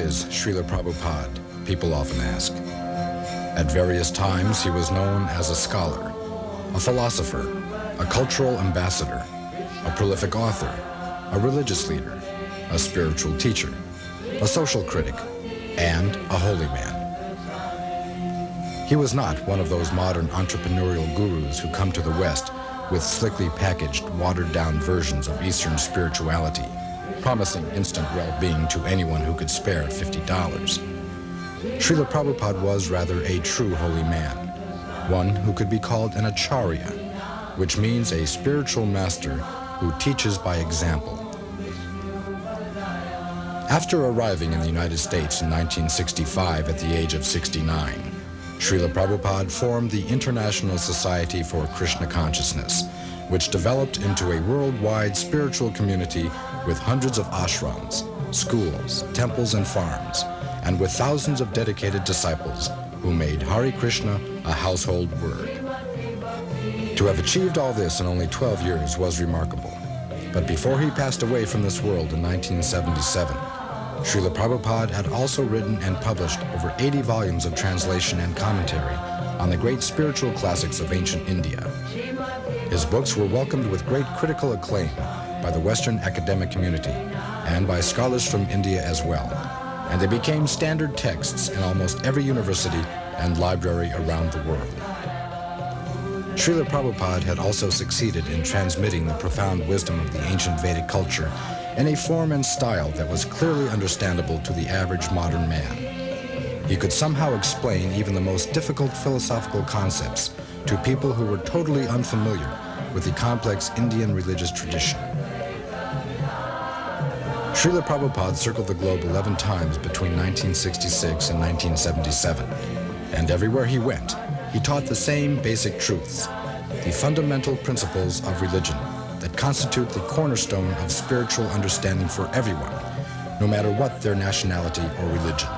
is Srila Prabhupada, people often ask. At various times, he was known as a scholar, a philosopher, a cultural ambassador, a prolific author, a religious leader, a spiritual teacher, a social critic, and a holy man. He was not one of those modern entrepreneurial gurus who come to the West with slickly packaged, watered-down versions of Eastern spirituality, promising instant well-being to anyone who could spare $50. Srila Prabhupada was rather a true holy man, one who could be called an Acharya, which means a spiritual master who teaches by example. After arriving in the United States in 1965 at the age of 69, Srila Prabhupada formed the International Society for Krishna Consciousness, which developed into a worldwide spiritual community with hundreds of ashrams, schools, temples, and farms, and with thousands of dedicated disciples who made Hare Krishna a household word. To have achieved all this in only 12 years was remarkable. But before he passed away from this world in 1977, Srila Prabhupada had also written and published over 80 volumes of translation and commentary on the great spiritual classics of ancient India. His books were welcomed with great critical acclaim by the Western academic community and by scholars from India as well, and they became standard texts in almost every university and library around the world. Srila Prabhupada had also succeeded in transmitting the profound wisdom of the ancient Vedic culture in a form and style that was clearly understandable to the average modern man. He could somehow explain even the most difficult philosophical concepts to people who were totally unfamiliar with the complex Indian religious tradition. Srila Prabhupada circled the globe 11 times between 1966 and 1977, and everywhere he went, he taught the same basic truths, the fundamental principles of religion that constitute the cornerstone of spiritual understanding for everyone, no matter what their nationality or religion.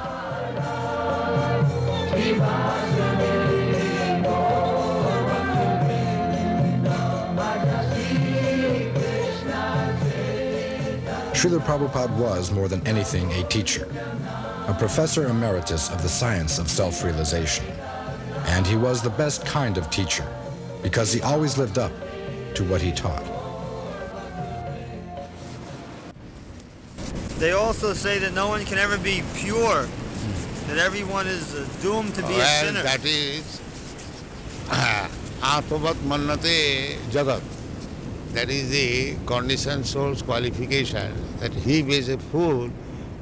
Srila Prabhupada was, more than anything, a teacher, a professor emeritus of the science of self-realization. And he was the best kind of teacher because he always lived up to what he taught. They also say that no one can ever be pure, that everyone is doomed to be a sinner. That is Atmavat Mannate Jagat. That is the conditioned soul's qualification, that he is a fool,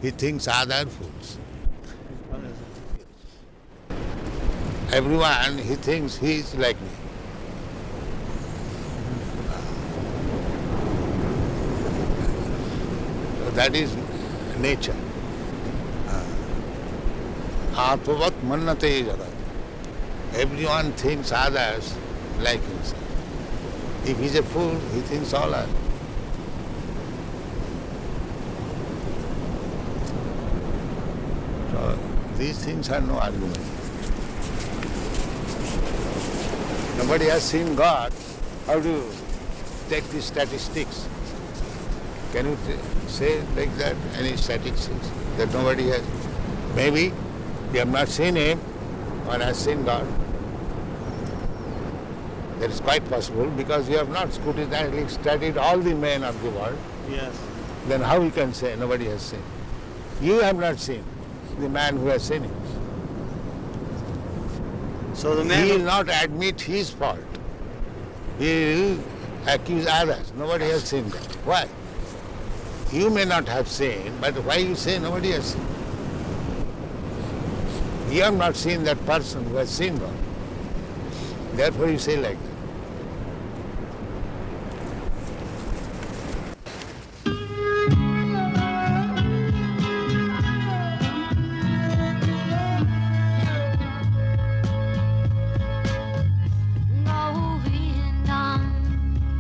he thinks other fools. Everyone, he thinks he is like me. So that is nature. Atmavat Mannate Jagat. Everyone thinks others like himself. If he's a fool, he thinks all are. So these things are no argument. Nobody has seen God. How do you take the statistics? Can you say like that, any statistics that nobody has? Maybe you have not seen him or has seen God. That is quite possible because you have not scrutinizingly studied all the men of the world. Yes. Then how you can say nobody has seen? You have not seen the man who has seen him. So the man He will not admit his fault. He will accuse others. Nobody has seen God. Why? You may not have seen, but why you say nobody has seen? You have not seen that person who has seen God. Therefore you say like that.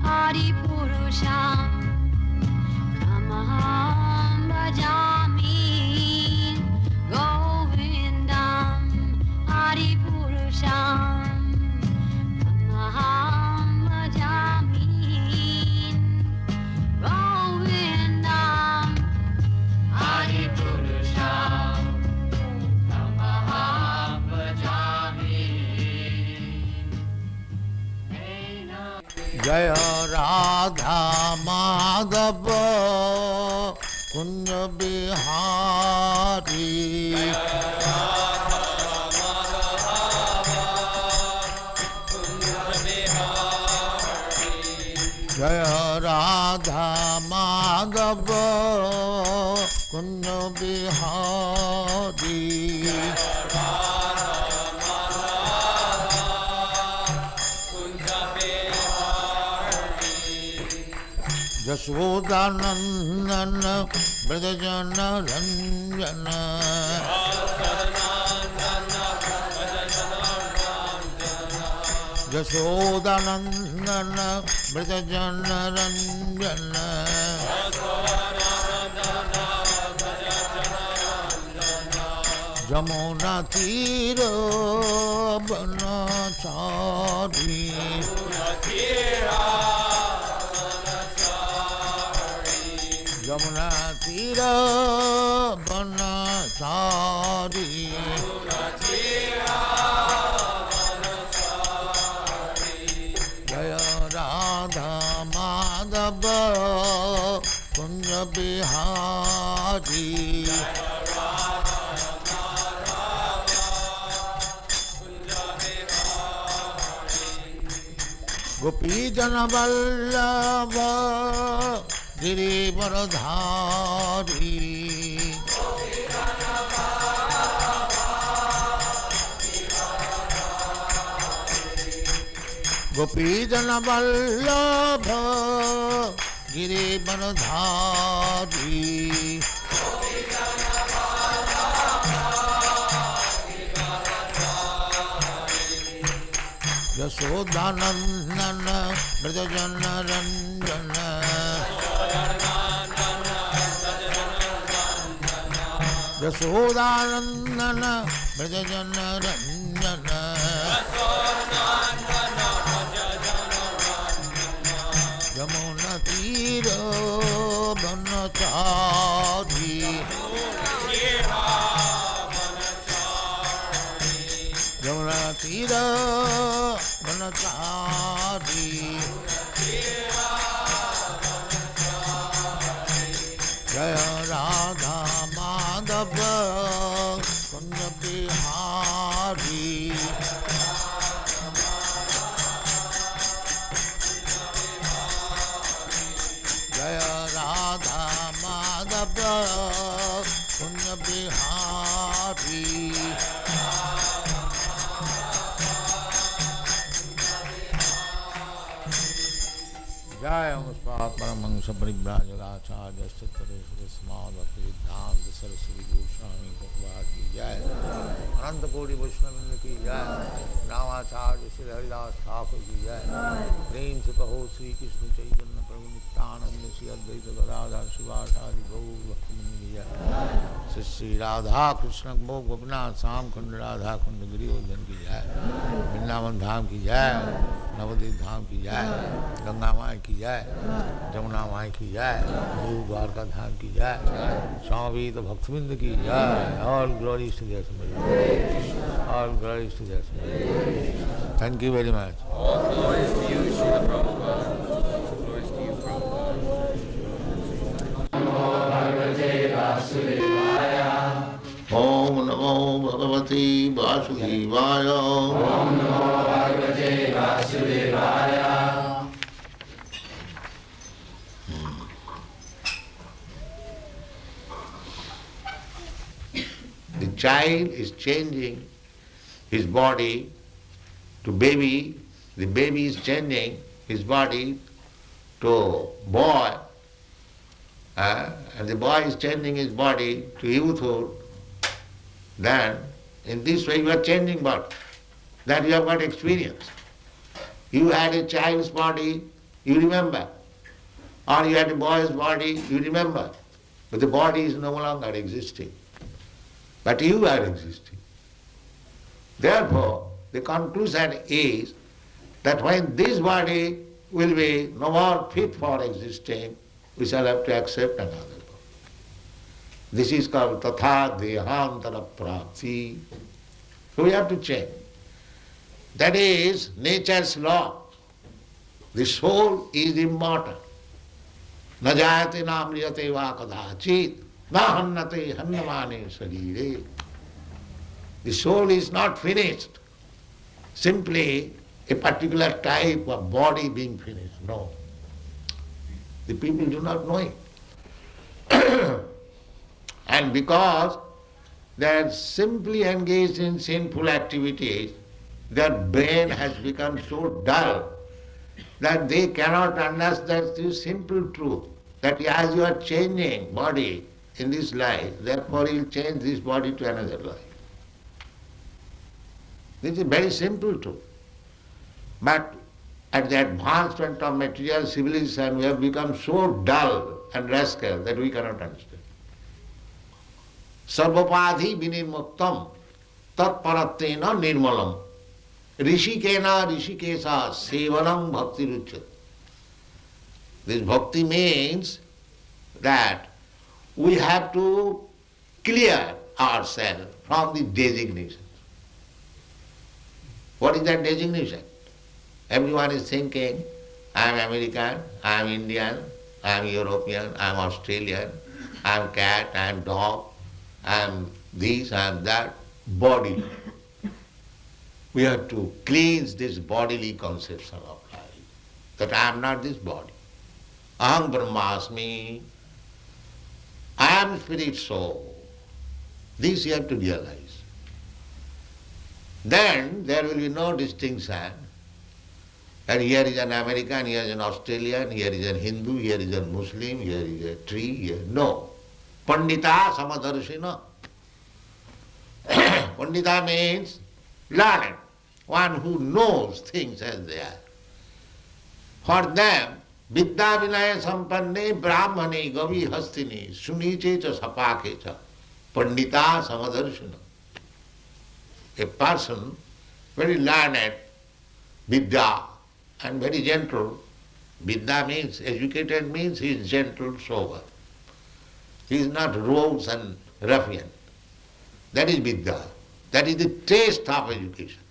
Hari Purusham Jaya Radha Madhava Kunja Bihari. Jaya Radha Madhava Kunja Bihari. Jashodanandana Brajajana Ranjana. Jashodanandana Brajajana Ranjana. Jamuna Tira Banachari. Jamuna Tira Banachari. Jaya Radha Madhava Kunja Bihari. Gopi Jana Vallabha Girivaradhari. Gopi Jana Vallabha Girivaradhari. Yashodanandana Brajajana Ranjana. Yashodanandana Brajajana Ranjana. Yamuna Tira Banachari. Yamuna Tira Banachari. Jaya Radha Madhava Kunja Bihari. Jaya Radha Madhava Kunja Bihari. Jaya Muspat Paramahansa Parivrajagacharya Sattvaresvara Smadhapridhanta Saraswati Goswami Prabhupada ki jai. Ananta Koti Vaishnava ki jai. Namacharya Shri Haridas Thakur ki jai. Prem se kaho Sri Krishna Chaitanya Prabhu Nityananda Shri Advaita Gadadhar Shivasari Gaur Bhaktivinoda ki jai. Shri Radha Krishna Bhog Gopinath Sam Khand Radha Khand Giridhar ki jai. Vrindavan Dham ki jai. Navadvip Dham ki jai. Ganga Mai ki jai. Jamuna Mai ki jai. Guru Dwarka Dham ki jai. Swami Bhaktivedanta ki jai. All glories to their Swami. All glories to their Swami. Thank you very much. All glories to you, Srila Prabhupada. Glories to you, Prabhupada. Om Namo Bhagavate Vasudevaya. Om Namo Bhagavate Vasudevaya. The child is changing his body to baby, the baby is changing his body to boy, and the boy is changing his body to youthhood. Then, in this way, you are changing body. That you have got experience. You had a child's body, you remember. Or you had a boy's body, you remember. But the body is no longer existing. But you are existing. Therefore, the conclusion is that when this body will be no more fit for existing, we shall have to accept another body. This is called tatha dehantara prapti. So we have to change. That is nature's law. The soul is immortal. Na jayate na amriyate va kadachit, na hannate hannamane sarire. The soul is not finished, simply a particular type of body being finished. No. The people do not know it. And because they are simply engaged in sinful activities, their brain has become so dull that they cannot understand this simple truth, that as you are changing body in this life, therefore you will change this body to another life. This is very simple truth. But at the advancement of material civilization, we have become so dull and rascal that we cannot understand. Sarvapadhi vinirmuktam tat parattena nirmalam rishikena rishikesa sevanam bhakti ruchyate. This bhakti means that we have to clear ourselves from the designation. What is that designation? Everyone is thinking, I am American, I am Indian, I am European, I am Australian, I am cat, I am dog, I am this, I am that, body. We have to cleanse this bodily conception of life, that I am not this body. Aham Brahmasmi, I am spirit soul. This you have to realize. Then there will be no distinction. And here is an American, here is an Australian, here is a Hindu, here is a Muslim, here is a tree, here. No. Pandita samadarshina. Pandita means learned, one who knows things as they are. For them, vidya vinaya sampanne brahmane gavi hastini suniche cha sapake cha pandita samadarshina. A person very learned, vidya, and very gentle. Vidya means, educated means he is gentle, sober. He is not rogues and ruffian. That is vidya. That is the taste of education.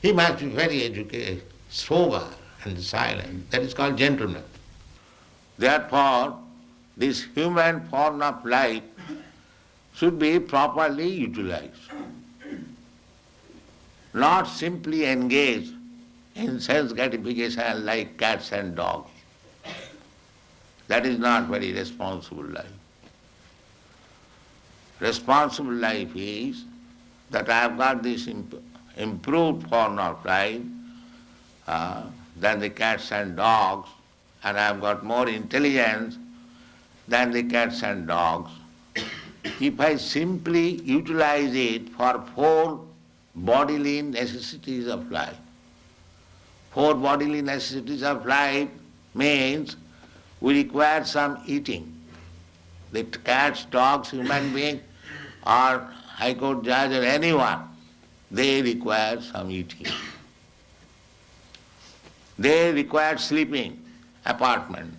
He must be very educated, sober and silent. That is called gentleman. Therefore, this human form of life should be properly utilized. Not simply engaged in sense gratification like cats and dogs. That is not very responsible life. Responsible life is that I have got this improved form of life than the cats and dogs, and I have got more intelligence than the cats and dogs. If I simply utilize it for 4 bodily necessities of life, 4 bodily necessities of life means we require some eating. The cats, dogs, human being, or High Court judge or anyone, they require some eating. They require sleeping, apartment.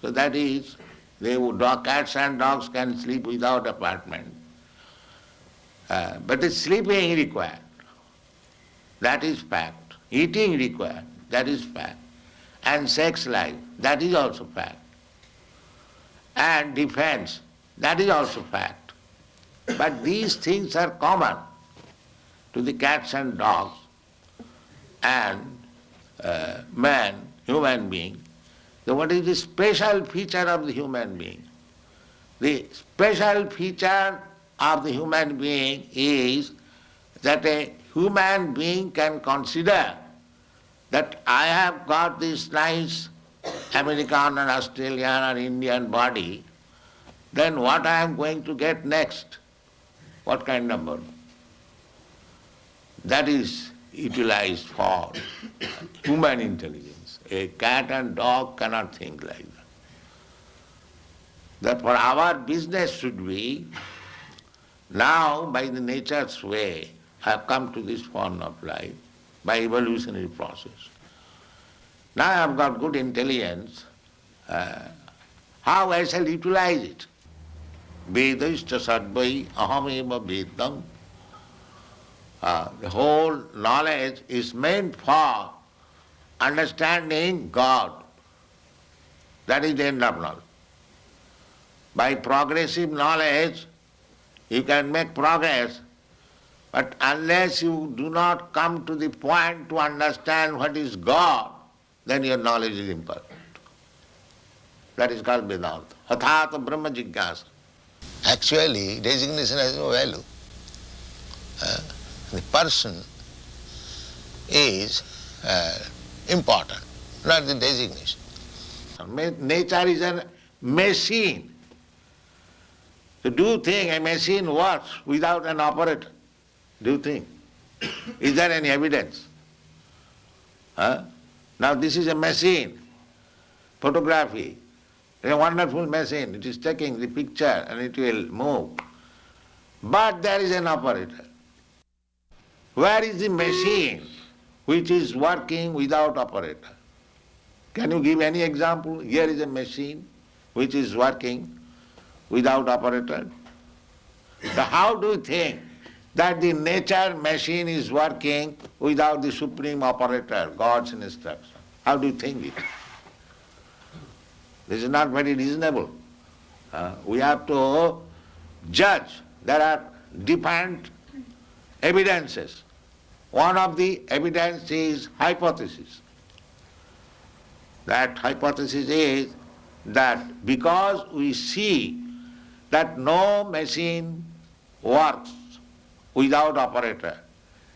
So that is, cats and dogs can sleep without apartment. But the sleeping required. That is fact. Eating required. That is fact. And sex life. That is also fact. And defense. That is also fact. But these things are common to the cats and dogs and man, human being. So what is the special feature of the human being? The special feature of the human being is that a human being can consider that I have got this nice American or Australian or Indian body, then what I am going to get next? What kind of body? That is utilized for human intelligence. A cat and dog cannot think like that. Therefore our business should be, now by the nature's way, I have come to this form of life, by evolutionary process. Now I have got good intelligence, how I shall utilize it? Vedashcha sarvai ahameva vedam. The whole knowledge is meant for understanding God. That is the end of knowledge. By progressive knowledge, you can make progress, but unless you do not come to the point to understand what is God, then your knowledge is imperfect. That is called Vedanta. Hathata Brahma Jigyasa. Actually, designation has no value. The person is important, not the designation. Nature is a machine. To do thing, a machine works without an operator. Do you think? Is there any evidence? Now this is a machine, photography. It's a wonderful machine. It is taking the picture and it will move. But there is an operator. Where is the machine which is working without operator? Can you give any example? Here is a machine which is working without operator. So how do you think that the nature machine is working without the supreme operator, God's instruction? How do you think it? This is not very reasonable. We have to judge. There are different evidences. One of the evidence is hypothesis. That hypothesis is that because we see that no machine works without operator,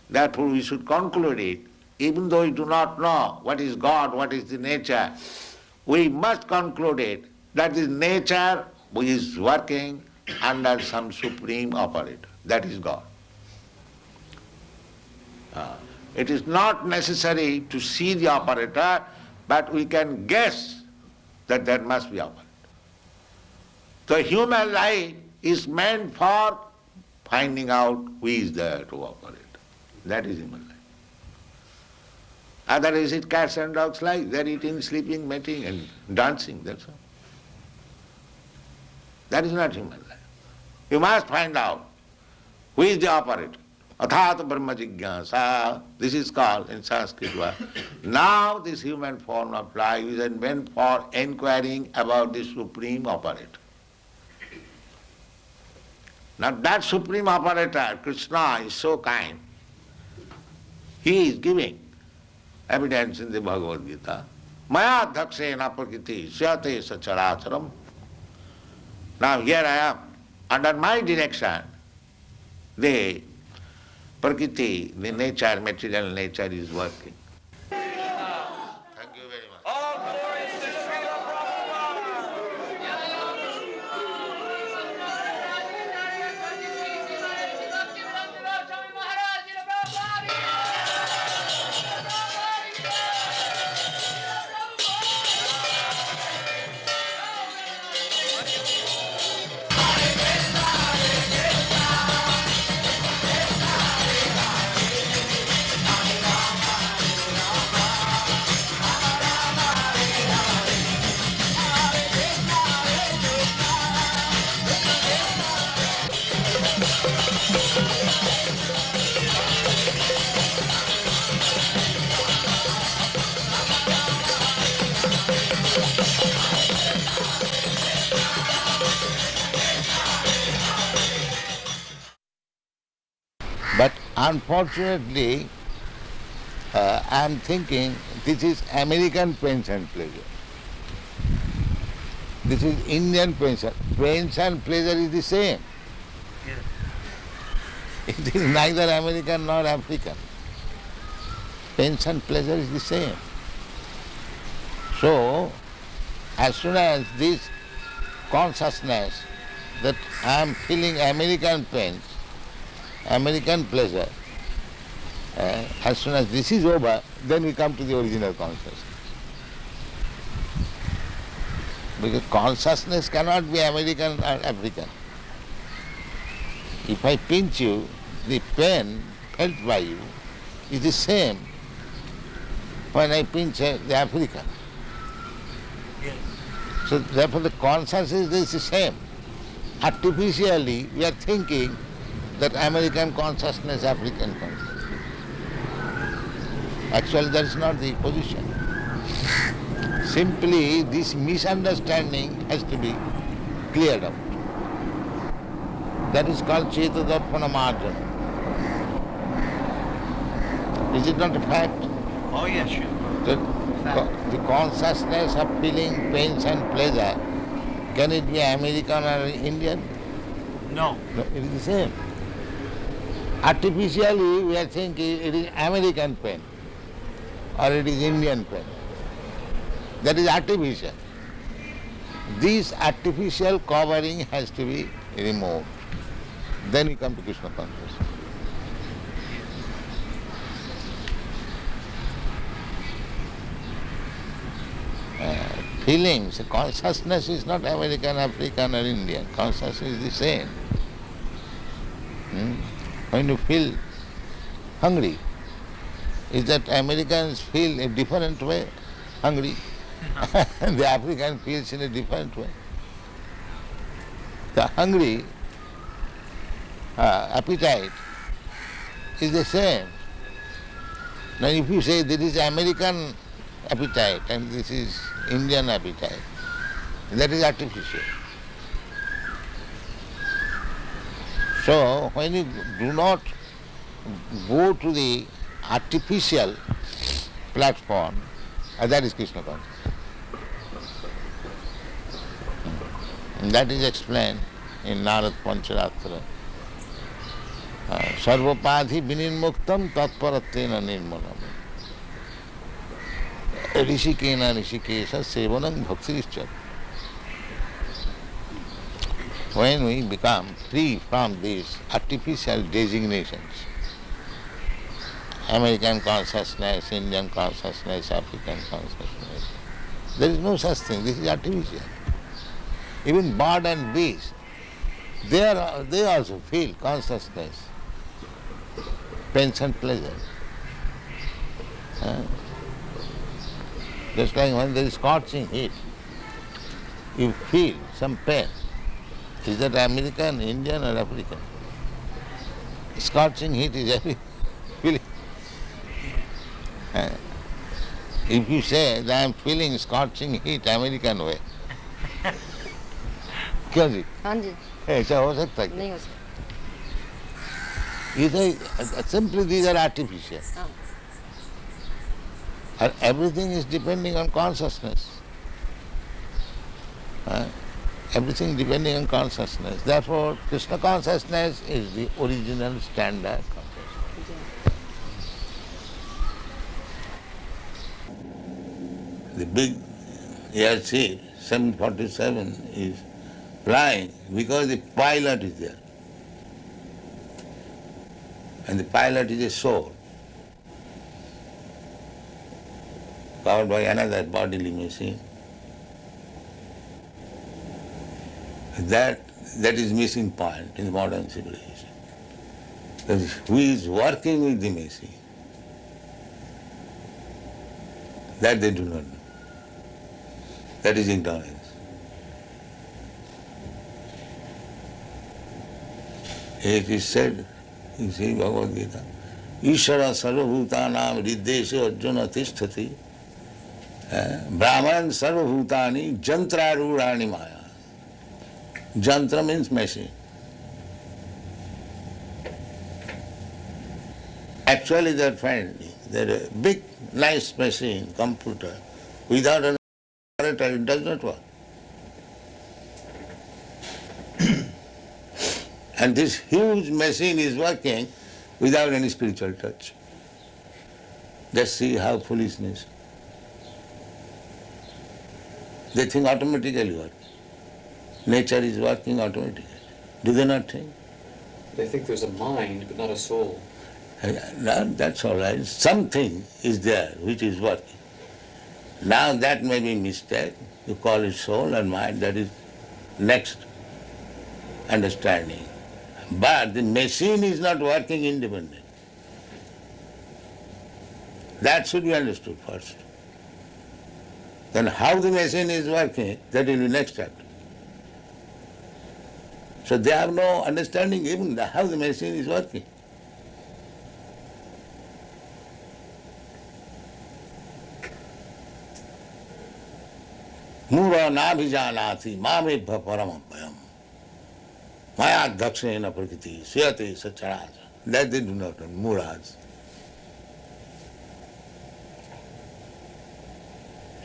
therefore we should conclude it, even though we do not know what is God, what is the nature, we must conclude it that this nature is working under some supreme operator, that is God. It is not necessary to see the operator, but we can guess that there must be operator. The human life is meant for finding out who is there to operate. That is human life. Otherwise it's cats and dogs life. They're eating, sleeping, mating and dancing, that's all. That is not human life. You must find out who is the operator. Athata Brahma Jigyasa, this is called in Sanskrit word. Now this human form of life is meant for inquiring about the supreme operator. Now that supreme operator, Krishna, is so kind. He is giving evidence in the Bhagavad Gita. Maya dhaksena prakriti syate sacharacharam. Now here I am. Under my direction, the Prakriti, the nature, material nature is working. Thank you very much. All glories to Srila Prabhupada. But unfortunately, I am thinking this is American pains and pleasure. This is Indian pains. Pains and pleasure is the same. It is neither American nor African. Pains and pleasure is the same. So, as soon as this consciousness that I am feeling American pains, American pleasure, as soon as this is over, then we come to the original consciousness. Because consciousness cannot be American or African. If I pinch you, the pain felt by you is the same when I pinch the African. Yes. So therefore the consciousness is the same. Artificially we are thinking that American consciousness, African consciousness. Actually, that is not the position. Simply, this misunderstanding has to be cleared out. That is called Chetadarpana Marjana. Is it not a fact? Oh, yes, sure. The consciousness of feeling pains and pleasure, can it be American or Indian? No. No, it is the same. Artificially, we are thinking it is American pain or it is Indian pain. That is artificial. This artificial covering has to be removed. Then we come to Krishna consciousness. Feelings, consciousness is not American, African or Indian. Consciousness is the same. When you feel hungry, is that Americans feel a different way hungry? The African feels in a different way. The hungry appetite is the same. Now if you say this is American appetite and this is Indian appetite, that is artificial. So when you do not go to the artificial platform, that is Krishna consciousness. And that is explained in Narad Pancharatra. Sarvapadhi vinirmuktam tatparattena nirmalam. Rishikena rishikesha sevanam bhaktirishchat. When we become free from these artificial designations, American consciousness, Indian consciousness, African consciousness, there is no such thing. This is artificial. Even bird and beast, they also feel consciousness, pains and pleasure. Just like when there is scorching heat, you feel some pain. Is that American, Indian or African? Scorching heat is every feeling. If you say that I am feeling scorching heat American way, क्यों जी? हाँ जी ऐसा हो सकता है? नहीं हो सकता Simply these are artificial. हाँ And everything is depending on consciousness. Everything depending on consciousness. Therefore, Krishna consciousness is the original standard consciousness. The big airship 747 is flying because the pilot is there. And the pilot is a soul, powered by another bodily machine. That is missing point in modern civilization. Because who is working with the machine? That they do not know. That is ignorance. It is said in Sri Bhagavad Gita, Ishara sarvabhutanam riddeshe arjuna tisthati Brahman sarvabhutani jantrarurani maya. Jantra means machine. Actually they are finding that a big nice machine, computer, without an operator it does not work. And this huge machine is working without any spiritual touch. Just see how foolishness. They think automatically work. Nature is working automatically. Do they not think? They think there's a mind, but not a soul. No, that's all right. Something is there which is working. Now that may be mistake. You call it soul and mind, that is next understanding. But the machine is not working independently. That should be understood first. Then how the machine is working, that will be next chapter. So they have no understanding even how the machine is working. Mura nabhijanati mamebha paramabhyam. Maya dakshena prakriti suyate sacharaja. That they do not know, Muras.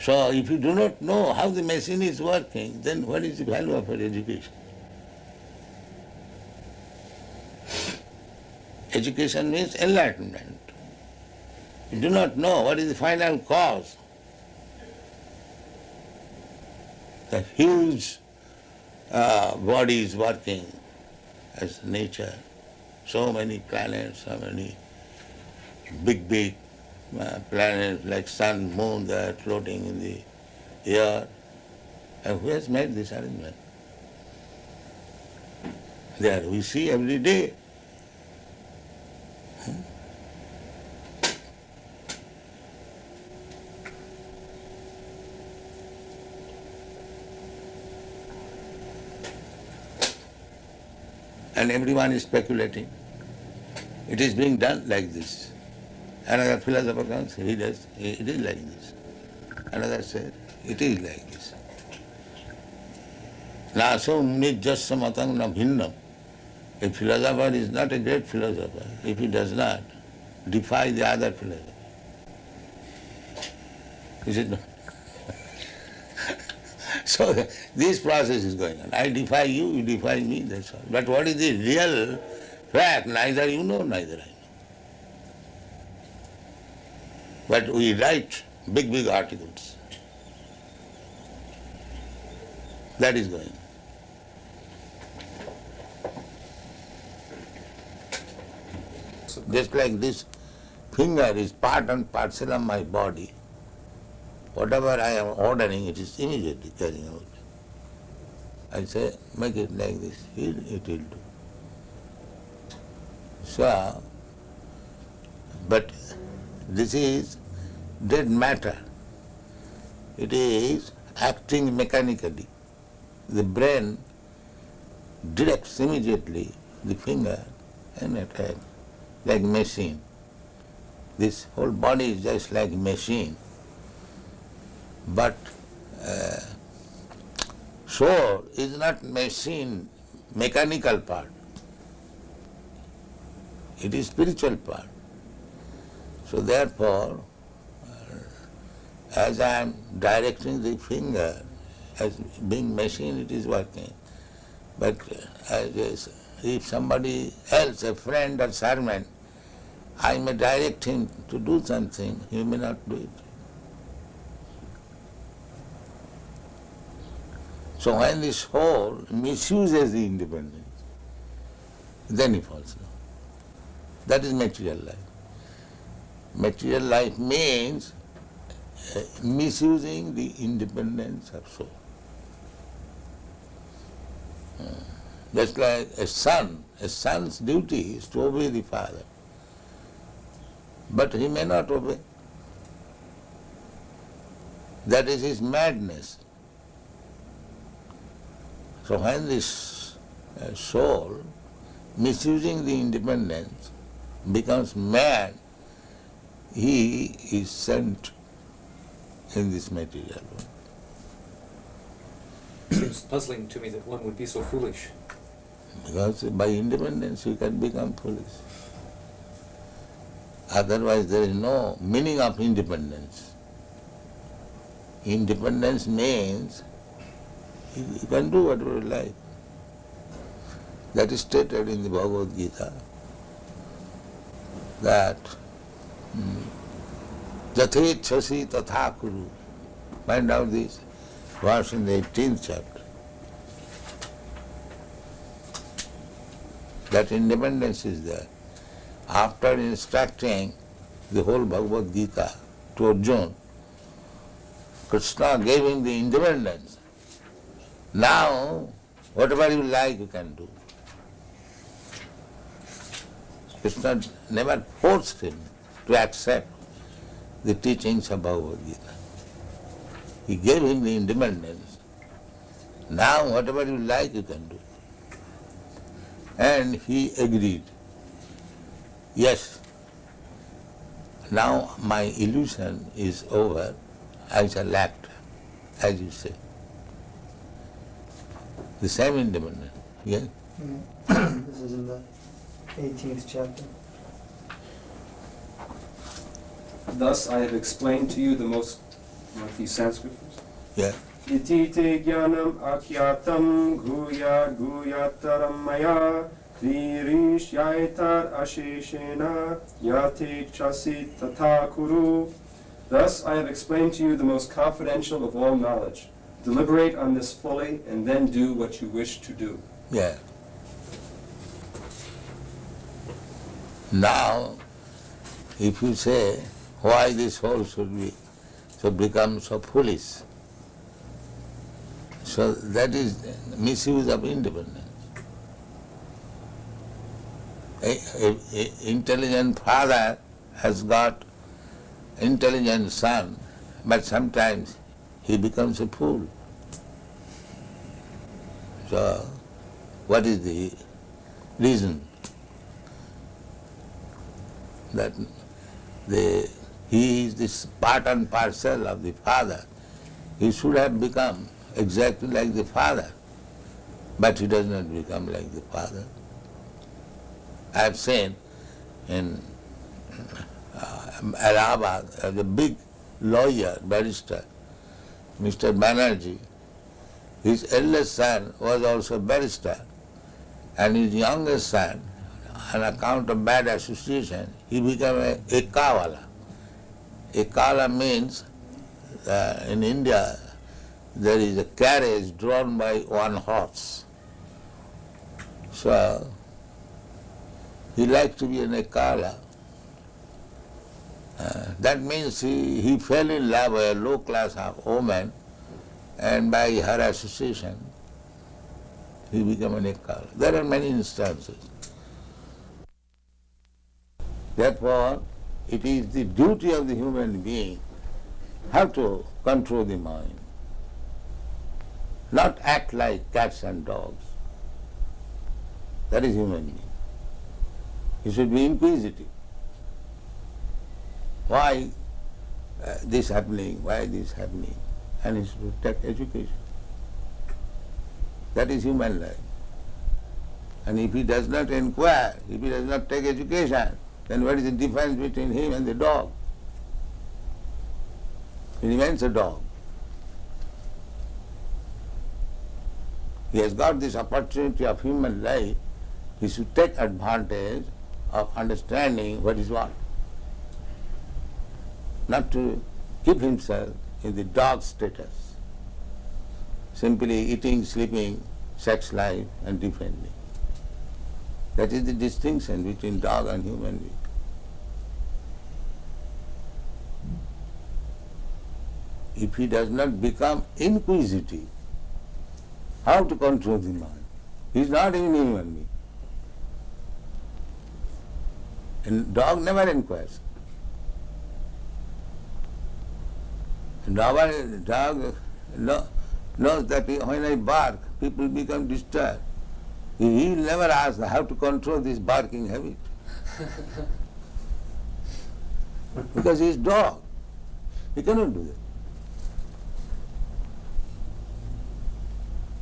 So if you do not know how the machine is working, then what is the value of your education? Education means enlightenment. You do not know what is the final cause. The huge body is working as nature. So many planets, so many big planets like sun, moon, they are floating in the air. And who has made this arrangement? There we see every day. And everyone is speculating. It is being done like this. Another philosopher comes, he does, it is like this. Another says, it is like this. Naso nijjasya matang na bhinnam. A philosopher is not a great philosopher if he does not defy the other philosopher. Is it not? So this process is going on. I defy you, you defy me, that's all. But what is the real fact? Neither you know, neither I know. But we write big articles. That is going on. Just like this finger is part and parcel of my body. Whatever I am ordering, it is immediately carrying out. I say, make it like this, it will do. So, but this is dead matter. It is acting mechanically. The brain directs immediately the finger and attack, like machine. This whole body is just like machine. But soul is not machine, mechanical part. It is spiritual part. So therefore, as I am directing the finger, as being machine it is working. But if somebody else, a friend or servant, I may direct him to do something, he may not do it. So when the soul misuses the independence, then he falls down. That is material life. Material life means misusing the independence of soul. Just like a son's duty is to obey the father. But he may not obey. That is his madness. So when this soul, misusing the independence, becomes mad, he is sent in this material world. It seems puzzling to me that one would be so foolish. Because by independence you can become foolish. Otherwise there is no meaning of independence. Independence means you can do whatever you like. That is stated in the Bhagavad Gita, that Jathechasi tatha kuru. Find out this verse in the 18th chapter. That independence is there. After instructing the whole Bhagavad Gita to Arjuna, Krishna gave him the independence. Now, whatever you like, you can do. Krishna never forced him to accept the teachings of Bhagavad Gita. He gave him the independence. Now, whatever you like, you can do. And he agreed. Yes, now my illusion is over. I shall act, as you say. the same independence. Yeah? This is in the 18th chapter. Thus I have explained to you the most, like the Sanskrit first. Yeah. Iti te jnanam akyatam guya guyataram maya virishyaitar asheshena yate chasi tata kuru. Thus I have explained to you the most confidential of all knowledge. Deliberate on this fully and then do what you wish to do. Yeah. Now, if you say why this whole should become so foolish, so that is misuse of independence. A intelligent father has got intelligent son, but sometimes he becomes a fool. So, what is the reason? That he is this part and parcel of the father. He should have become exactly like the father, but he does not become like the father. I have seen in Allahabad, the big lawyer, barrister, Mr. Banerjee, his eldest son was also a barrister, and his youngest son, on account of bad association, he became a kawala. A kawala means, in India, there is a carriage drawn by one horse. So, he liked to be an ekala. That means he fell in love with a low-class woman, and by her association, he became an ekala. There are many instances. Therefore, it is the duty of the human being how to control the mind, not act like cats and dogs. That is human being. He should be inquisitive. Why this happening? Why this happening? And he should take education. That is human life. And if he does not inquire, if he does not take education, then what is the difference between him and the dog? He remains a dog. He has got this opportunity of human life. He should take advantage of understanding what is what. Not to keep himself in the dog status, simply eating, sleeping, sex life and defending. That is the distinction between dog and human being. If he does not become inquisitive, how to control the mind? He is not even human being. And dog never inquires. Dog knows that when I bark, people become disturbed. He will never ask how to control this barking habit. Because he is dog. He cannot do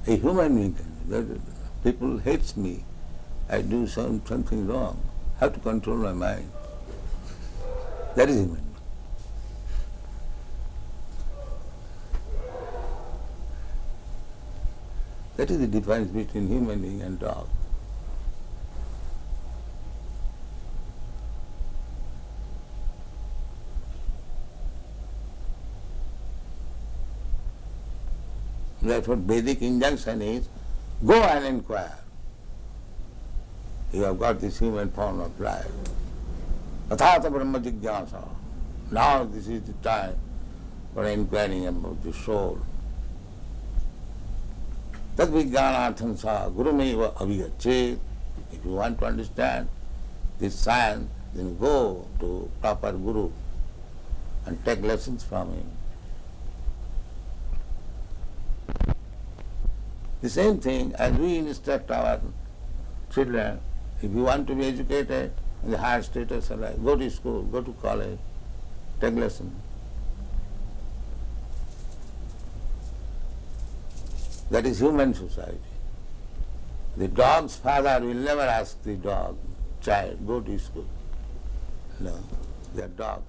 that. A human being can do that. People hate me. I do something wrong. How to control my mind? That is human. That is the difference between human being and dog. That's what Vedic injunction is. Go and inquire. You have got this human form of life. Athata Brahma Jigyasa. Now this is the time for inquiring about the soul. Tad vijnanartham sa gurumeva avigachet. If you want to understand this science, then go to proper guru and take lessons from him. The same thing as we instruct our children. If you want to be educated in the higher status of life, go to school, go to college, take lessons. That is human society. The dog's father will never ask the dog, child, go to school. No, they are dogs.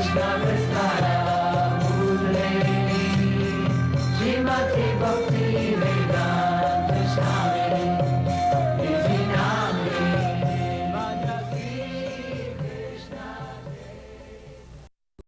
Krishna Krishna